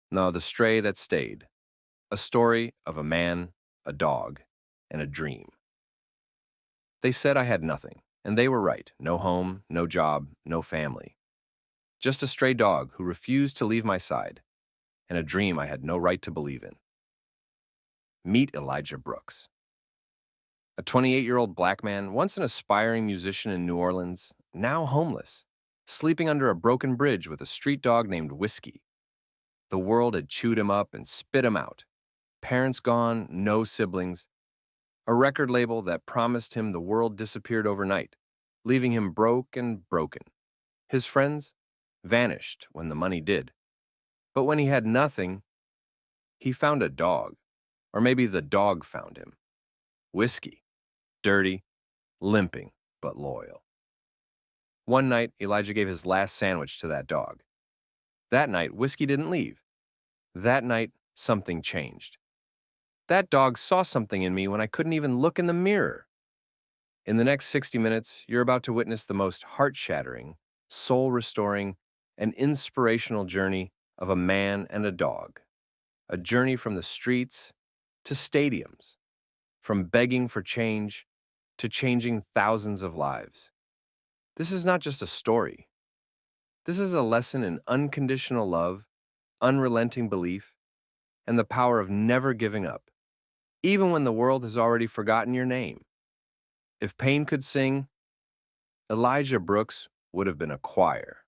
No, The Stray That Stayed. A story of a man, a dog, and a dream. They said I had nothing, and they were right. No home, no job, no family. Just a stray dog who refused to leave my side, and a dream I had no right to believe in. Meet Elijah Brooks. A 28-year-old black man, once an aspiring musician in New Orleans, now homeless, sleeping under a broken bridge with a street dog named Whiskey. The world had chewed him up and spit him out. Parents gone, no siblings. A record label that promised him the world disappeared overnight, leaving him broke and broken. His friends vanished when the money did. But when he had nothing, he found a dog. Or maybe the dog found him. Whiskey. Dirty, limping, but loyal. One night, Elijah gave his last sandwich to that dog. That night, Whiskey didn't leave. That night, something changed. That dog saw something in me when I couldn't even look in the mirror. In the next 60 minutes, you're about to witness the most heart-shattering, soul-restoring, and inspirational journey of a man and a dog. A journey from the streets to stadiums, from begging for change to changing thousands of lives. This is not just a story. This is a lesson in unconditional love, unrelenting belief, and the power of never giving up, even when the world has already forgotten your name. If pain could sing, Elijah Brooks would have been a choir.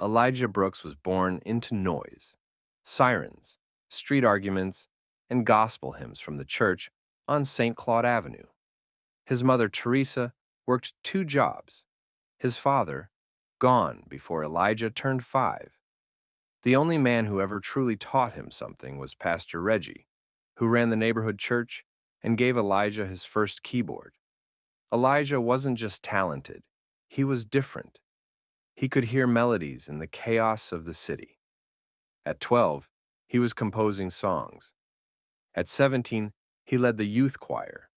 Elijah Brooks was born into noise, sirens, street arguments, and gospel hymns from the church on St. Claude Avenue. His mother, Teresa, worked 2 jobs. His father, gone before Elijah turned 5. The only man who ever truly taught him something was Pastor Reggie, who ran the neighborhood church and gave Elijah his first keyboard. Elijah wasn't just talented, he was different. He could hear melodies in the chaos of the city. At 12, he was composing songs. At 17, he led the youth choir.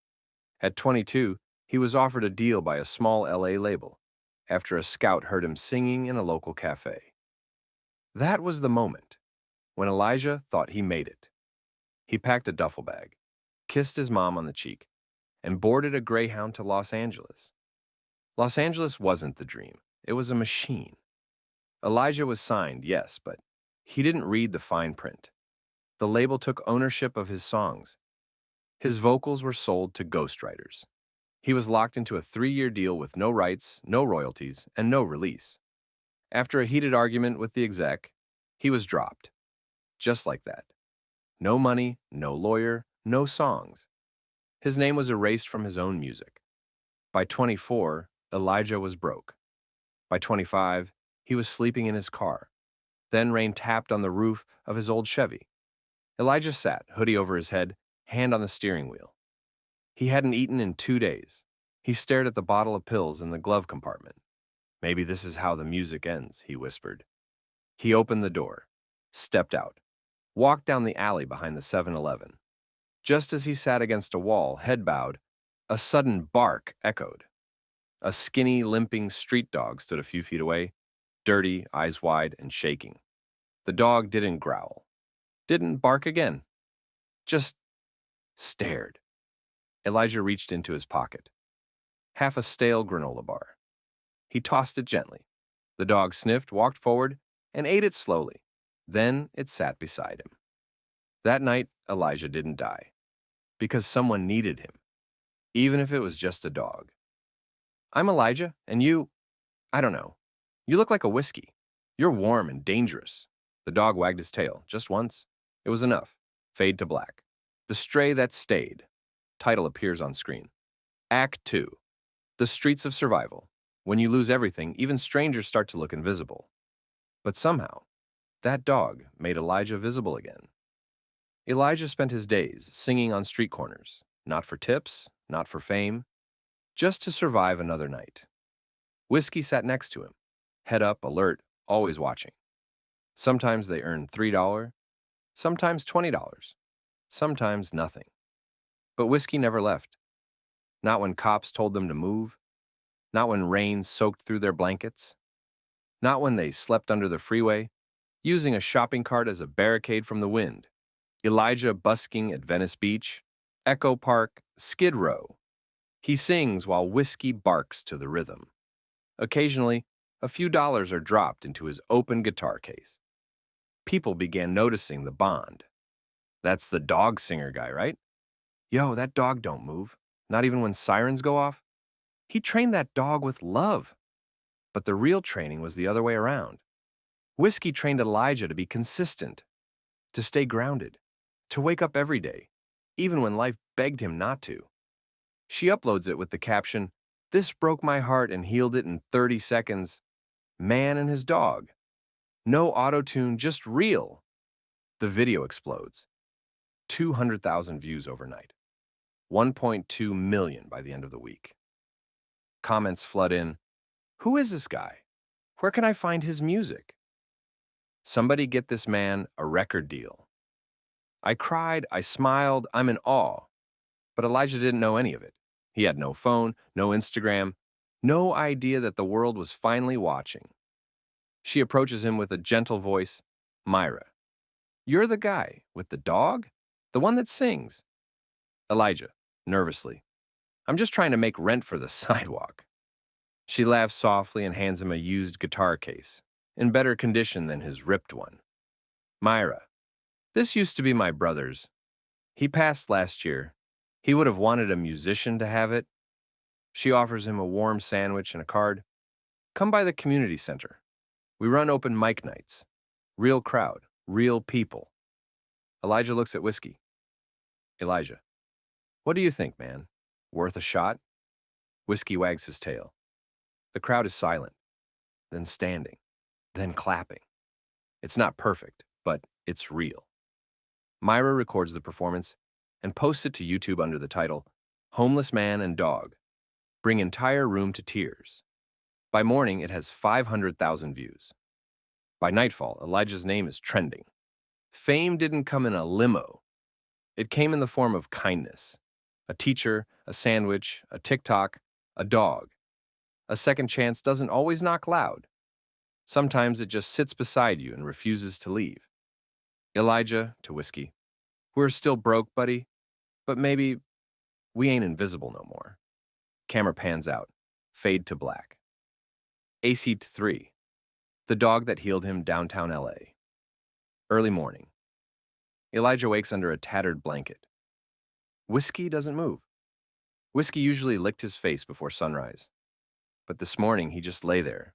At 22, he was offered a deal by a small LA label after a scout heard him singing in a local cafe. That was the moment when Elijah thought he made it. He packed a duffel bag, kissed his mom on the cheek, and boarded a Greyhound to Los Angeles. Los Angeles wasn't the dream. It was a machine. Elijah was signed, yes, but he didn't read the fine print. The label took ownership of his songs. His vocals were sold to ghostwriters. He was locked into a 3-year deal with no rights, no royalties, and no release. After a heated argument with the exec, he was dropped. Just like that. No money, no lawyer, no songs. His name was erased from his own music. By 24, Elijah was broke. By 25, he was sleeping in his car. Then rain tapped on the roof of his old Chevy. Elijah sat, hoodie over his head, hand on the steering wheel. He hadn't eaten in 2 days. He stared at the bottle of pills in the glove compartment. Maybe this is how the music ends, he whispered. He opened the door, stepped out, walked down the alley behind the 7-Eleven. Just as he sat against a wall, head bowed, a sudden bark echoed. A skinny, limping street dog stood a few feet away, dirty, eyes wide, and shaking. The dog didn't growl, didn't bark again, just stared. Elijah reached into his pocket. Half a stale granola bar. He tossed it gently. The dog sniffed, walked forward, and ate it slowly. Then it sat beside him. That night, Elijah didn't die, because someone needed him, even if it was just a dog. I'm Elijah, and I don't know. You look like a whiskey. You're warm and dangerous. The dog wagged his tail, just once. It was enough. Fade to black. The Stray That Stayed. Title appears on screen. Act 2. The Streets of Survival. When you lose everything, even strangers start to look invisible. But somehow, that dog made Elijah visible again. Elijah spent his days singing on street corners, not for tips, not for fame, just to survive another night. Whiskey sat next to him, head up, alert, always watching. Sometimes they earned $3, sometimes $20, sometimes nothing. But Whiskey never left. Not when cops told them to move, not when rain soaked through their blankets, not when they slept under the freeway, using a shopping cart as a barricade from the wind. Elijah busking at Venice Beach, Echo Park, Skid Row. He sings while whiskey barks to the rhythm. Occasionally, a few dollars are dropped into his open guitar case. People began noticing the bond. That's the dog singer guy, right? Yo, that dog don't move, not even when sirens go off. He trained that dog with love. But the real training was the other way around. Whiskey trained Elijah to be consistent, to stay grounded, to wake up every day, even when life begged him not to. She uploads it with the caption, "This broke my heart and healed it in 30 seconds. Man and his dog. No auto-tune, just real." The video explodes. 200,000 views overnight. 1.2 million by the end of the week. Comments flood in. Who is this guy? Where can I find his music? Somebody get this man a record deal. I cried, I smiled, I'm in awe. But Elijah didn't know any of it. He had no phone, no Instagram, no idea that the world was finally watching. She approaches him with a gentle voice. Myra, you're the guy with the dog? The one that sings? Elijah, nervously. I'm just trying to make rent for the sidewalk. She laughs softly and hands him a used guitar case, in better condition than his ripped one. Myra, this used to be my brother's. He passed last year. He would have wanted a musician to have it. She offers him a warm sandwich and a card. Come by the community center. We run open mic nights. Real crowd, real people. Elijah looks at Whiskey. Elijah, what do you think, man? Worth a shot? Whiskey wags his tail. The crowd is silent, then standing, then clapping. It's not perfect, but it's real. Myra records the performance and posts it to YouTube under the title, Homeless Man and Dog, Bring Entire Room to Tears. By morning, it has 500,000 views. By nightfall, Elijah's name is trending. Fame didn't come in a limo. It came in the form of kindness. A teacher, a sandwich, a TikTok, a dog. A second chance doesn't always knock loud. Sometimes it just sits beside you and refuses to leave. Elijah, to Whiskey, we're still broke, buddy, but maybe we ain't invisible no more. Camera pans out. Fade to black. AC 3. The dog that healed him, downtown LA. Early morning. Elijah wakes under a tattered blanket. Whiskey doesn't move. Whiskey usually licked his face before sunrise. But this morning he just lay there,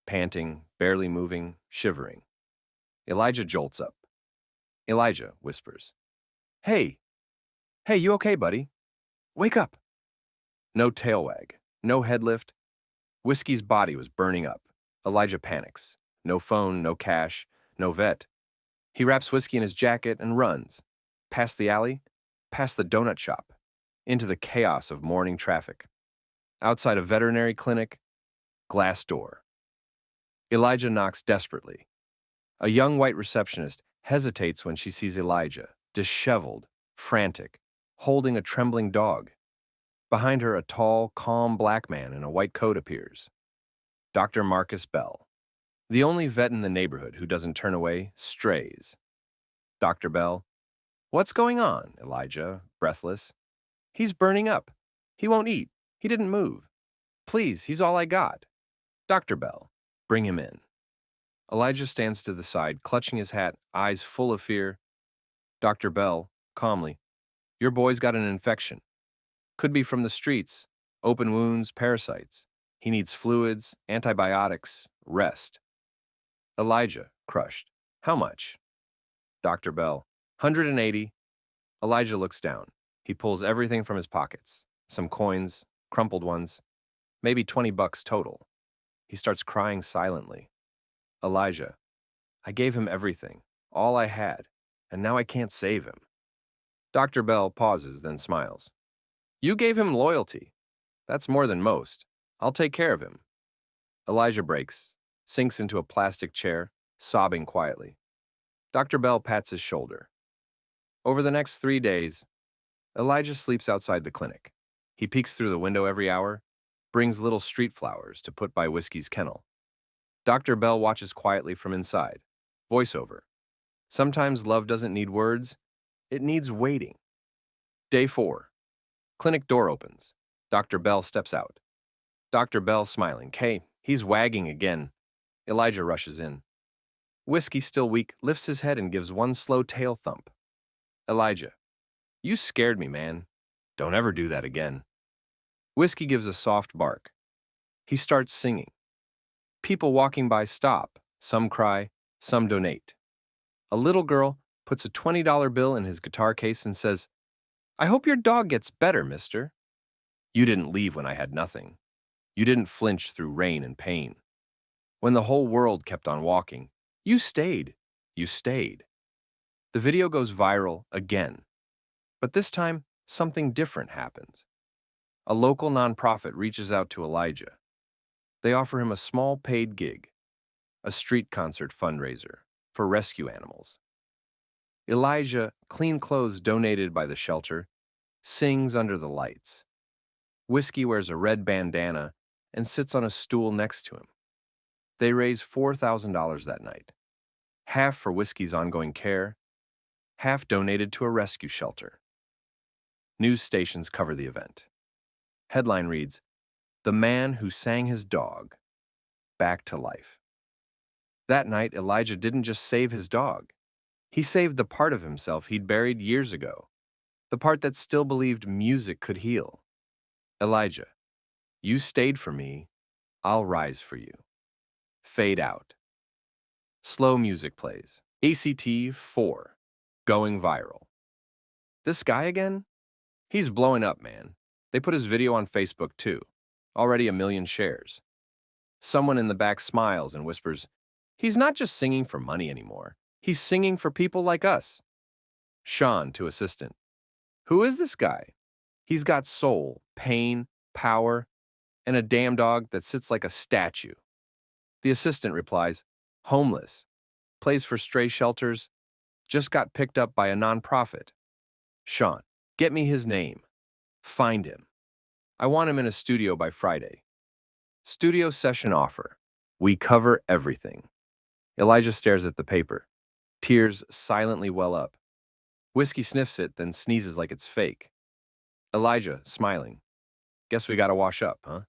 panting, barely moving, shivering. Elijah jolts up. Elijah whispers, Hey, you okay, buddy? Wake up. No tail wag, no head lift. Whiskey's body was burning up. Elijah panics. No phone, no cash, no vet. He wraps Whiskey in his jacket and runs. Past the alley, past the donut shop, into the chaos of morning traffic. Outside a veterinary clinic, glass door. Elijah knocks desperately. A young white receptionist hesitates when she sees Elijah, disheveled, frantic, holding a trembling dog. Behind her, a tall, calm black man in a white coat appears. Dr. Marcus Bell, the only vet in the neighborhood who doesn't turn away strays. Dr. Bell, what's going on, Elijah, breathless? He's burning up. He won't eat. He didn't move. Please, he's all I got. Dr. Bell, bring him in. Elijah stands to the side, clutching his hat, eyes full of fear. Dr. Bell, calmly, your boy's got an infection. Could be from the streets, open wounds, parasites. He needs fluids, antibiotics, rest. Elijah, crushed. How much? Dr. Bell, 180. Elijah looks down. He pulls everything from his pockets. Some coins, crumpled ones, maybe $20 total. He starts crying silently. Elijah, I gave him everything, all I had, and now I can't save him. Dr. Bell pauses, then smiles. You gave him loyalty. That's more than most. I'll take care of him. Elijah breaks, sinks into a plastic chair, sobbing quietly. Dr. Bell pats his shoulder. Over the next 3 days, Elijah sleeps outside the clinic. He peeks through the window every hour, brings little street flowers to put by Whiskey's kennel. Dr. Bell watches quietly from inside, Voiceover. Sometimes love doesn't need words, it needs waiting. Day 4. Clinic door opens. Dr. Bell steps out. Dr. Bell smiling. Kay, he's wagging again. Elijah rushes in. Whiskey, still weak, lifts his head and gives one slow tail thump. Elijah, you scared me, man. Don't ever do that again. Whiskey gives a soft bark. He starts singing. People walking by stop. Some cry, some donate. A little girl puts a $20 bill in his guitar case and says, I hope your dog gets better, mister. You didn't leave when I had nothing. You didn't flinch through rain and pain. When the whole world kept on walking, you stayed. You stayed. The video goes viral again. But this time, something different happens. A local nonprofit reaches out to Elijah. They offer him a small paid gig, a street concert fundraiser for rescue animals. Elijah, clean clothes donated by the shelter, sings under the lights. Whiskey wears a red bandana and sits on a stool next to him. They raise $4,000 that night, half for Whiskey's ongoing care, half donated to a rescue shelter. News stations cover the event. Headline reads, The Man Who Sang His Dog Back to Life. That night, Elijah didn't just save his dog. He saved the part of himself he'd buried years ago, the part that still believed music could heal. Elijah, you stayed for me, I'll rise for you. Fade out. Slow music plays. ACT 4. Going viral. This guy again? He's blowing up, man. They put his video on Facebook too. Already 1 million shares. Someone in the back smiles and whispers, he's not just singing for money anymore. He's singing for people like us. Sean to assistant. Who is this guy? He's got soul, pain, power, and a damn dog that sits like a statue. The assistant replies, homeless, plays for stray shelters, just got picked up by a nonprofit. Sean, get me his name. Find him. I want him in a studio by Friday. Studio session offer. We cover everything. Elijah stares at the paper. Tears silently well up. Whiskey sniffs it, then sneezes like it's fake. Elijah, smiling. Guess we gotta wash up, huh?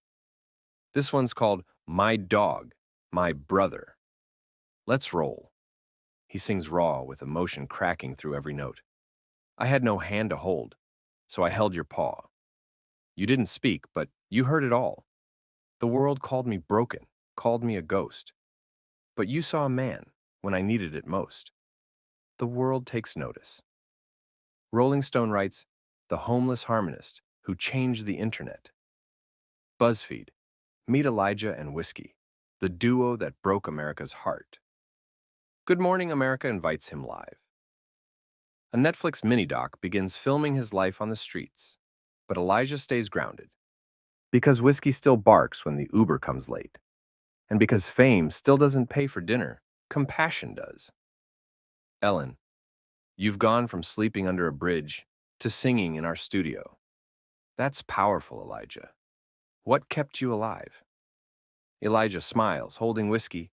This one's called My Dog, My Brother. Let's roll. He sings raw with emotion cracking through every note. I had no hand to hold, so I held your paw. You didn't speak, but you heard it all. The world called me broken, called me a ghost. But you saw a man when I needed it most. The world takes notice. Rolling Stone writes, the homeless harmonist who changed the internet. BuzzFeed, meet Elijah and Whiskey, the duo that broke America's heart. Good Morning America invites him live. A Netflix mini-doc begins filming his life on the streets, but Elijah stays grounded. Because Whiskey still barks when the Uber comes late. And because fame still doesn't pay for dinner, compassion does. Ellen, you've gone from sleeping under a bridge to singing in our studio. That's powerful, Elijah. What kept you alive? Elijah smiles, holding Whiskey.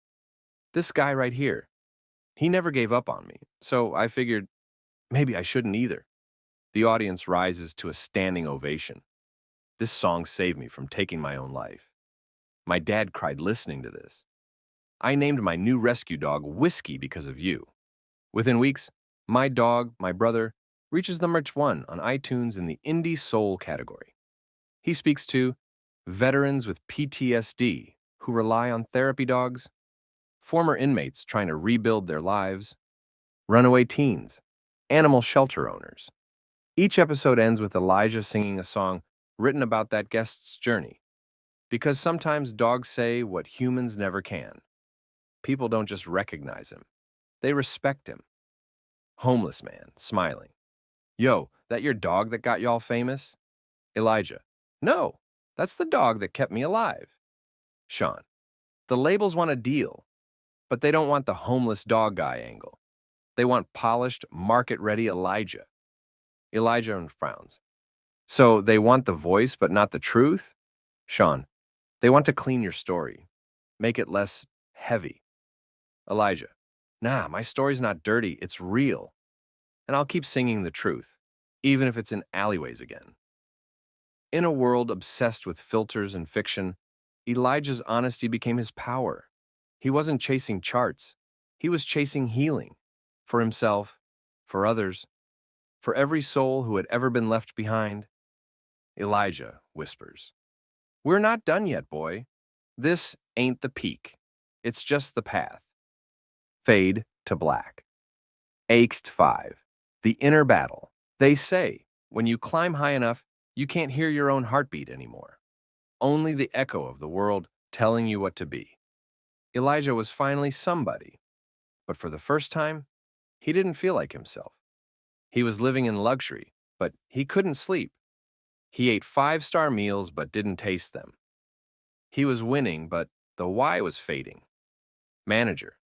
This guy right here. He never gave up on me, so I figured maybe I shouldn't either. The audience rises to a standing ovation. This song saved me from taking my own life. My dad cried listening to this. I named my new rescue dog Whiskey because of you. Within weeks, My Dog, My Brother reaches #1 on iTunes in the Indie Soul category. He speaks to veterans with PTSD who rely on therapy dogs, former inmates trying to rebuild their lives, runaway teens, animal shelter owners. Each episode ends with Elijah singing a song written about that guest's journey. Because sometimes dogs say what humans never can. People don't just recognize him. They respect him. Homeless man, smiling. Yo, that your dog that got y'all famous? Elijah. No, that's the dog that kept me alive. Sean. The labels want a deal, but they don't want the homeless dog guy angle. They want polished, market-ready Elijah. Elijah frowns. So they want the voice but not the truth? Sean. They want to clean your story, make it less heavy. Elijah. Nah, my story's not dirty, it's real. And I'll keep singing the truth, even if it's in alleyways again. In a world obsessed with filters and fiction, Elijah's honesty became his power. He wasn't chasing charts, he was chasing healing. For himself, for others, for every soul who had ever been left behind. Elijah whispers, "We're not done yet, boy. This ain't the peak. It's just the path." Fade to black. Axed 5. The inner battle. They say, when you climb high enough, you can't hear your own heartbeat anymore. Only the echo of the world telling you what to be. Elijah was finally somebody, but for the first time, he didn't feel like himself. He was living in luxury, but he couldn't sleep. He ate five-star meals but didn't taste them. He was winning, but the why was fading. Manager,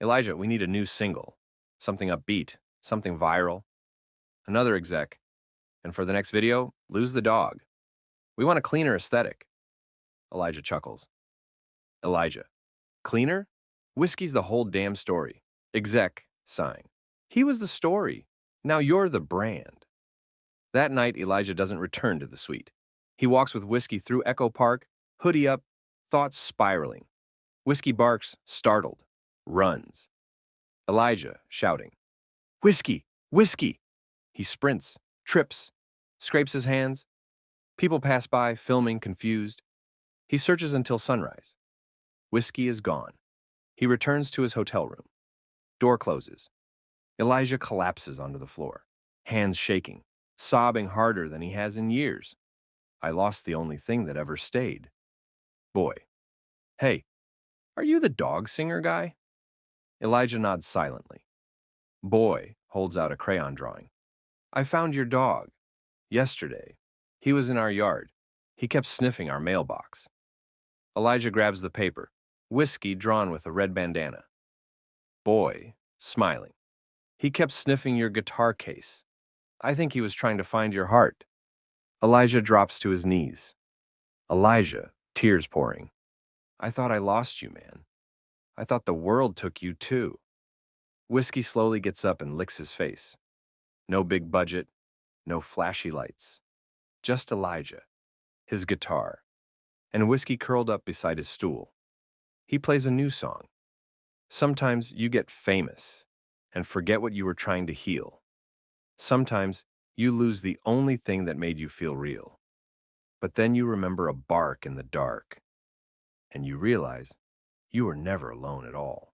Elijah, we need a new single. Something upbeat, something viral. Another exec. And for the next video, lose the dog. We want a cleaner aesthetic. Elijah chuckles. Elijah, cleaner? Whiskey's the whole damn story. Exec, sighing. He was the story. Now you're the brand. That night, Elijah doesn't return to the suite. He walks with Whiskey through Echo Park, hoodie up, thoughts spiraling. Whiskey barks, startled, runs. Elijah shouting, "Whiskey! Whiskey!" He sprints, trips, scrapes his hands. People pass by, filming, confused. He searches until sunrise. Whiskey is gone. He returns to his hotel room. Door closes. Elijah collapses onto the floor, hands shaking, sobbing harder than he has in years. I lost the only thing that ever stayed. Boy. Hey, are you the dog singer guy? Elijah nods silently. Boy holds out a crayon drawing. I found your dog. Yesterday. He was in our yard. He kept sniffing our mailbox. Elijah grabs the paper. Whiskey drawn with a red bandana. Boy, smiling. He kept sniffing your guitar case. I think he was trying to find your heart. Elijah drops to his knees. Elijah, tears pouring. I thought I lost you, man. I thought the world took you too. Whiskey slowly gets up and licks his face. No big budget, no flashy lights. Just Elijah, his guitar, and Whiskey curled up beside his stool. He plays a new song. Sometimes you get famous and forget what you were trying to heal. Sometimes you lose the only thing that made you feel real. But then you remember a bark in the dark, and you realize you were never alone at all.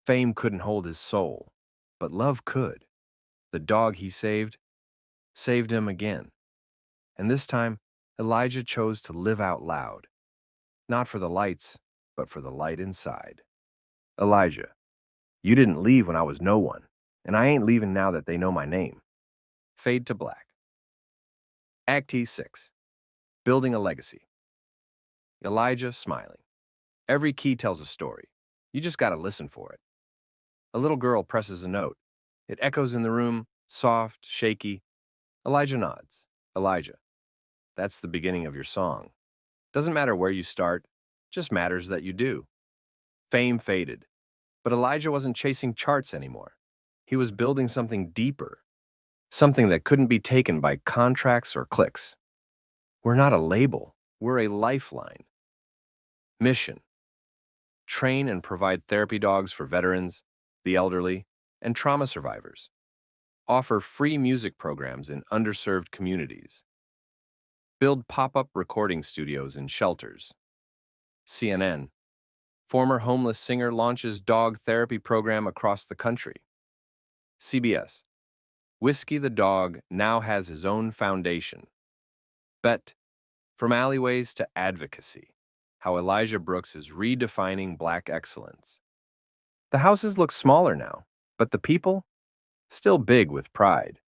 Fame couldn't hold his soul, but love could. The dog he saved him again. And this time, Elijah chose to live out loud. Not for the lights, but for the light inside. Elijah, you didn't leave when I was no one, and I ain't leaving now that they know my name. Fade to black. Act T6. Building a legacy. Elijah smiling. Every key tells a story. You just gotta listen for it. A little girl presses a note. It echoes in the room, soft, shaky. Elijah nods. Elijah, that's the beginning of your song. Doesn't matter where you start, just matters that you do. Fame faded, but Elijah wasn't chasing charts anymore. He was building something deeper, something that couldn't be taken by contracts or clicks. We're not a label, we're a lifeline. Mission: train and provide therapy dogs for veterans, the elderly, and trauma survivors. Offer free music programs in underserved communities. Build pop-up recording studios in shelters. CNN: former homeless singer launches dog therapy program across the country. CBS: Whiskey the dog now has his own foundation. Bet: from alleyways to advocacy, how Elijah Brooks is redefining Black excellence. The houses look smaller now, but the people? Still big with pride.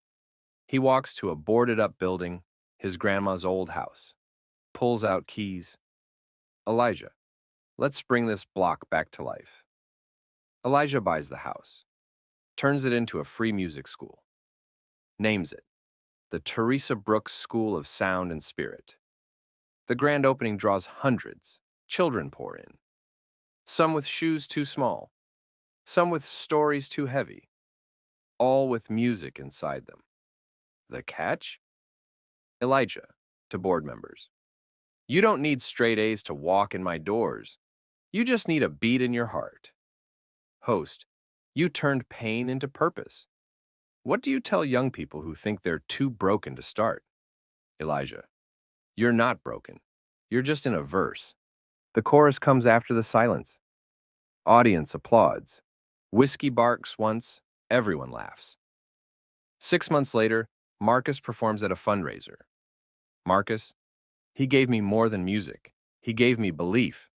He walks to a boarded-up building, his grandma's old house. Pulls out keys. Elijah, let's bring this block back to life. Elijah buys the house. Turns it into a free music school. Names it the Teresa Brooks School of Sound and Spirit. The grand opening draws hundreds. Children pour in. Some with shoes too small. some with stories too heavy, all with music inside them. The catch? Elijah, to board members. You don't need straight A's to walk in my doors. You just need a beat in your heart. Host, you turned pain into purpose. What do you tell young people who think they're too broken to start? Elijah, you're not broken. You're just in a verse. The chorus comes after the silence. Audience applauds. Whiskey barks once, everyone laughs. 6 months later, Marcus performs at a fundraiser. Marcus, he gave me more than music. He gave me belief.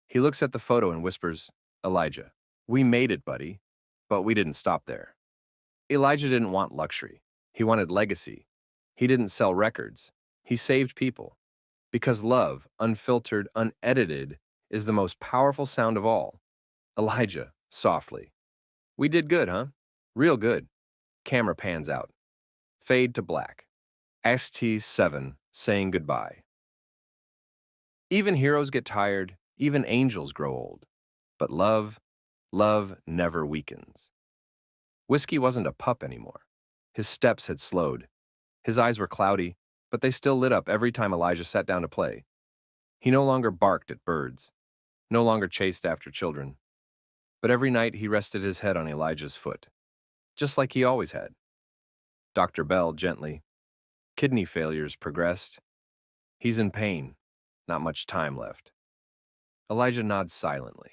He looks at the photo and whispers, Elijah, we made it, buddy. But we didn't stop there. Elijah didn't want luxury. He wanted legacy. He didn't sell records. He saved people. Because love, unfiltered, unedited, is the most powerful sound of all. Elijah, softly. We did good, huh? Real good. Camera pans out. Fade to black. ST7 saying goodbye. Even heroes get tired. Even angels grow old. But love never weakens. Whiskey wasn't a pup anymore. His steps had slowed. His eyes were cloudy, but they still lit up every time Elijah sat down to play. He no longer barked at birds, no longer chased after children. But every night he rested his head on Elijah's foot, just like he always had. Dr. Bell, gently. Kidney failures progressed. He's in pain. Not much time left. Elijah nods silently.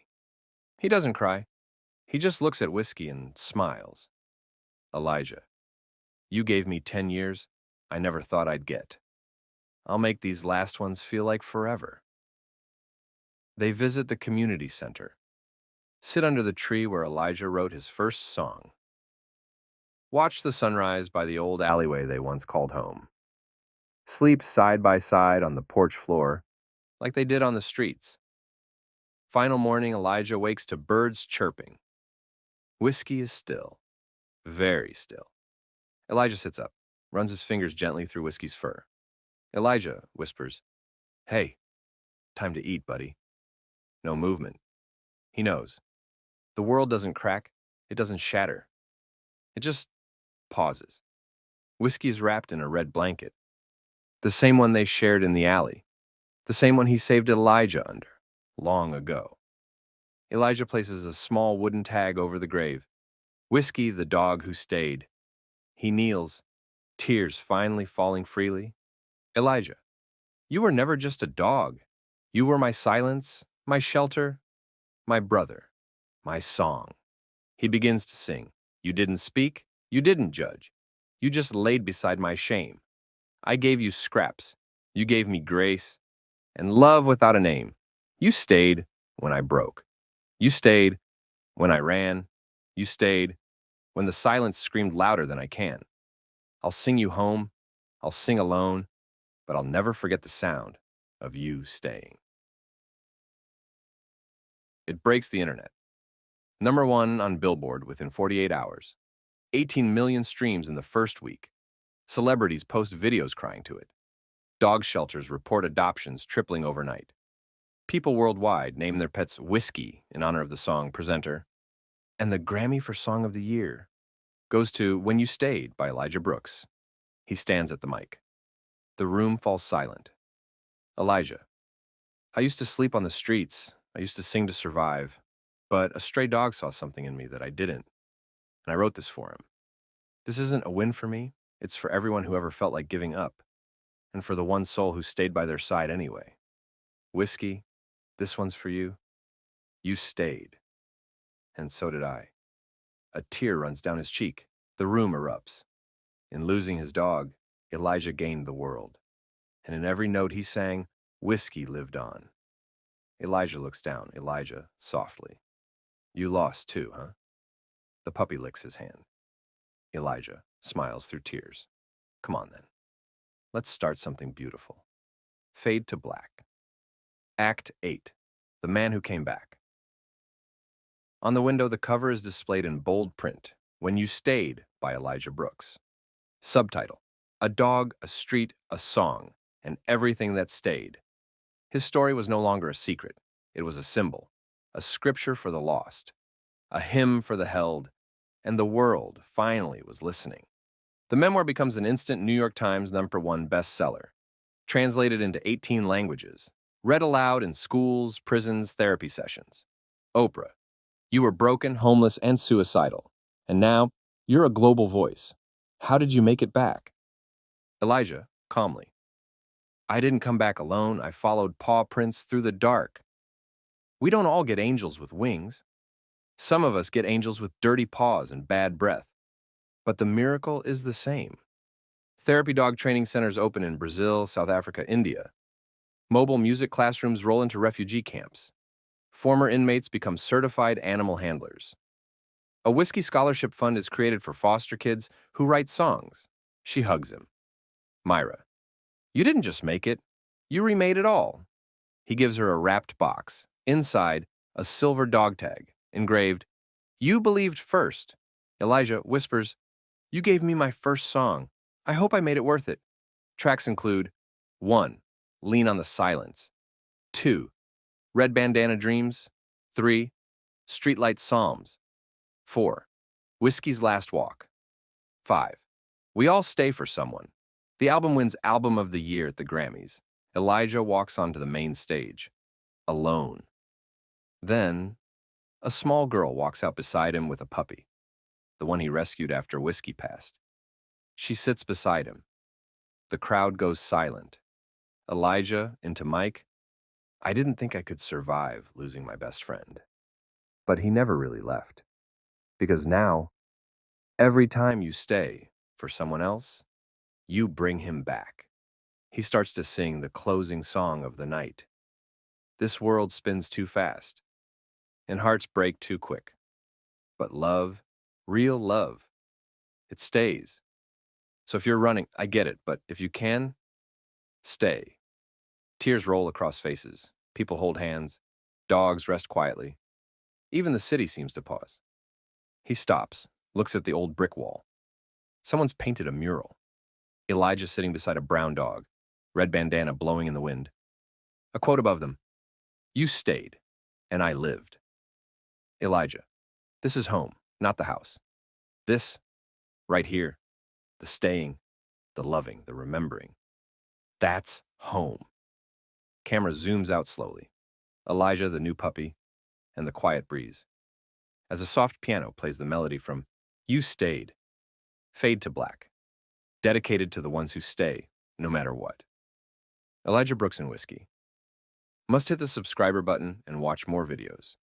He doesn't cry. He just looks at Whiskey and smiles. Elijah, you gave me 10 years I never thought I'd get. I'll make these last ones feel like forever. They visit the community center. Sit under the tree where Elijah wrote his first song. Watch the sunrise by the old alleyway they once called home. Sleep side by side on the porch floor like they did on the streets. Final morning, Elijah wakes to birds chirping. Whiskey is still, very still. Elijah sits up, runs his fingers gently through Whiskey's fur. Elijah whispers, Hey, time to eat, buddy. No movement. He knows. The world doesn't crack. It doesn't shatter. It just pauses. Whiskey is wrapped in a red blanket. The same one they shared in the alley. The same one he saved Elijah under, long ago. Elijah places a small wooden tag over the grave. Whiskey, the dog who stayed. He kneels, tears finally falling freely. Elijah, you were never just a dog. You were my silence, my shelter, my brother, my song. He begins to sing. You didn't speak, you didn't judge. You just laid beside my shame. I gave you scraps. You gave me grace and love without a name. You stayed when I broke. You stayed when I ran. You stayed when the silence screamed louder than I can. I'll sing you home. I'll sing alone, but I'll never forget the sound of you staying. It breaks the internet. #1 on Billboard within 48 hours. 18 million streams in the first week. Celebrities post videos crying to it. Dog shelters report adoptions tripling overnight. People worldwide name their pets Whiskey in honor of the song Presenter. And the Grammy for Song of the Year goes to When You Stayed by Elijah Brooks. He stands at the mic. The room falls silent. Elijah, I used to sleep on the streets. I used to sing to survive. But a stray dog saw something in me that I didn't. And I wrote this for him. This isn't a win for me. It's for everyone who ever felt like giving up. And for the one soul who stayed by their side anyway. Whiskey, this one's for you. You stayed. And so did I. A tear runs down his cheek. The room erupts. In losing his dog, Elijah gained the world. And in every note he sang, Whiskey lived on. Elijah looks down. Elijah, softly. You lost too, huh? The puppy licks his hand. Elijah smiles through tears. Come on then. Let's start something beautiful. Fade to black. Act 8. The Man Who Came Back. On the window, the cover is displayed in bold print, When You Stayed by Elijah Brooks. Subtitle, A dog, a street, a song, and everything that stayed. His story was no longer a secret. It was a symbol, a scripture for the lost. a hymn for the held, and the world finally was listening. The memoir becomes an instant New York Times #1 bestseller, translated into 18 languages, read aloud in schools, prisons, therapy sessions. Oprah, you were broken, homeless, and suicidal, and now you're a global voice. How did you make it back? Elijah, calmly, I didn't come back alone. I followed paw prints through the dark. We don't all get angels with wings. Some of us get angels with dirty paws and bad breath. But the miracle is the same. Therapy dog training centers open in Brazil, South Africa, India. Mobile music classrooms roll into refugee camps. Former inmates become certified animal handlers. A whiskey scholarship fund is created for foster kids who write songs. She hugs him. Myra, you didn't just make it, you remade it all. He gives her a wrapped box. Inside, a silver dog tag, engraved, You believed first. Elijah whispers, You gave me my first song. I hope I made it worth it. Tracks include 1. Lean on the Silence. 2. Red Bandana Dreams. 3. Streetlight Psalms. 4. Whiskey's Last Walk. 5. We All Stay for Someone. The album wins Album of the Year at the Grammys. Elijah walks onto the main stage, alone. Then, a small girl walks out beside him with a puppy, the one he rescued after whiskey passed. She sits beside him. The crowd goes silent. Elijah, into Mike, I didn't think I could survive losing my best friend. But he never really left. Because now, every time you stay for someone else, you bring him back. He starts to sing the closing song of the night. This world spins too fast, and hearts break too quick. But love, real love, it stays. So if you're running, I get it, but if you can, stay. Tears roll across faces. People hold hands. Dogs rest quietly. Even the city seems to pause. He stops, looks at the old brick wall. Someone's painted a mural. Elijah sitting beside a brown dog, red bandana blowing in the wind. A quote above them, You stayed, and I lived. Elijah, this is home, not the house. This, right here, the staying, the loving, the remembering. That's home. Camera zooms out slowly. Elijah, the new puppy, and the quiet breeze. As a soft piano plays the melody from You Stayed, fade to black, dedicated to the ones who stay, no matter what. Elijah Brooks and Whiskey. Must hit the subscriber button and watch more videos.